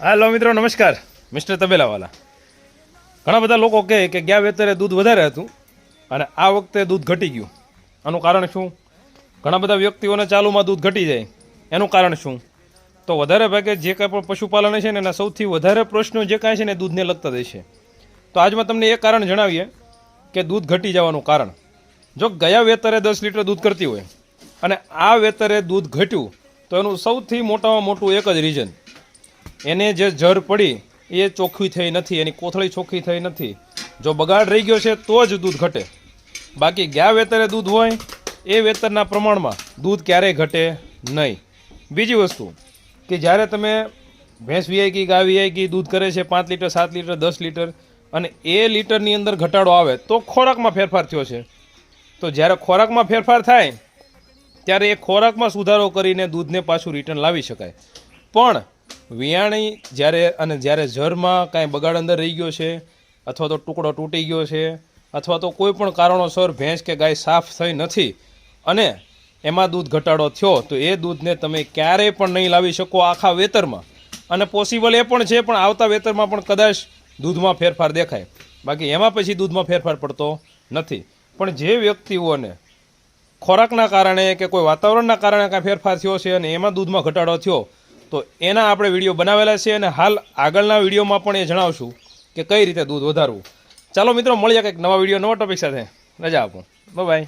Hello મિત્રો, નમસ્કાર. Mister તબેલાવાલા. ઘણા બધા લોકો કહે કે ગયા વેતરે દૂધ વધારે હતું અને આ વખતે દૂધ ઘટી ગયું. આનું કારણ શું? ઘણા બધા વ્યક્તિઓને ચાલુમાં દૂધ ઘટી જાય, એનું કારણ શું? તો વધારે ભાગે જે કાંઈ પણ પશુપાલન છે ને એના સૌથી વધારે પ્રશ્નો જે કાંઈ છે ને દૂધને લગતા જ છે. તો આજમાં તમને એ કારણ જણાવીએ કે દૂધ ઘટી જવાનું કારણ. જો ગયા વેતરે 10 લીટર દૂધ કરતી હોય અને આ વેતરે દૂધ ઘટ્યું તો એનું સૌથી મોટામાં મોટું એક જ રીઝન, એને જે જર પડી એ ચોખ્ખી થઈ નથી, એની કોથળી ચોખ્ખી થઈ નથી. જો બગાડ રહી ગયો છે તો જ દૂધ ઘટે. બાકી ગયા વેતરે દૂધ હોય એ વેતરના પ્રમાણમાં દૂધ ક્યારેય ઘટે નહીં. બીજી વસ્તુ કે જ્યારે તમે ભેંસ વિયાઈ ગઈ, ગાય વિયાઈ ગઈ, દૂધ કરે છે 5 લીટર, 7 લીટર, 10 લીટર અને એ લીટરની અંદર ઘટાડો આવે તો ખોરાકમાં ફેરફાર થયો છે. તો જ્યારે ખોરાકમાં ફેરફાર થાય ત્યારે એ ખોરાકમાં સુધારો કરીને દૂધને પાછું રિટર્ન લાવી શકાય. પણ વિયાણી જ્યારે જરમાં કાંઈ બગાડ અંદર રહી ગયો છે અથવા તો ટુકડો તૂટી ગયો છે અથવા તો કોઈ પણ કારણોસર ભેંસ કે ગાય સાફ થઈ નથી અને એમાં દૂધ ઘટાડો થયો તો એ દૂધને તમે ક્યારેય પણ નહીં લાવી શકો આખા વેતરમાં. અને પોસિબલ એ પણ છે પણ આવતા વેતરમાં પણ કદાચ દૂધમાં ફેરફાર દેખાય, બાકી એમાં પછી દૂધમાં ફેરફાર પડતો નથી. પણ જે વ્યક્તિઓને ખોરાકના કારણે કે કોઈ વાતાવરણના કારણે કાંઈ ફેરફાર થયો છે અને એમાં દૂધમાં ઘટાડો થયો તો એના આપણે વિડીયો બનાવેલા છે અને હાલ આગળના વિડીયોમાં પણ એ જણાવશું કે કઈ રીતે દૂધ વધારવું. ચાલો મિત્રો, મળીએ કંઈક નવા વિડીયો, નવા ટોપિક સાથે. રજા આપો. બાય.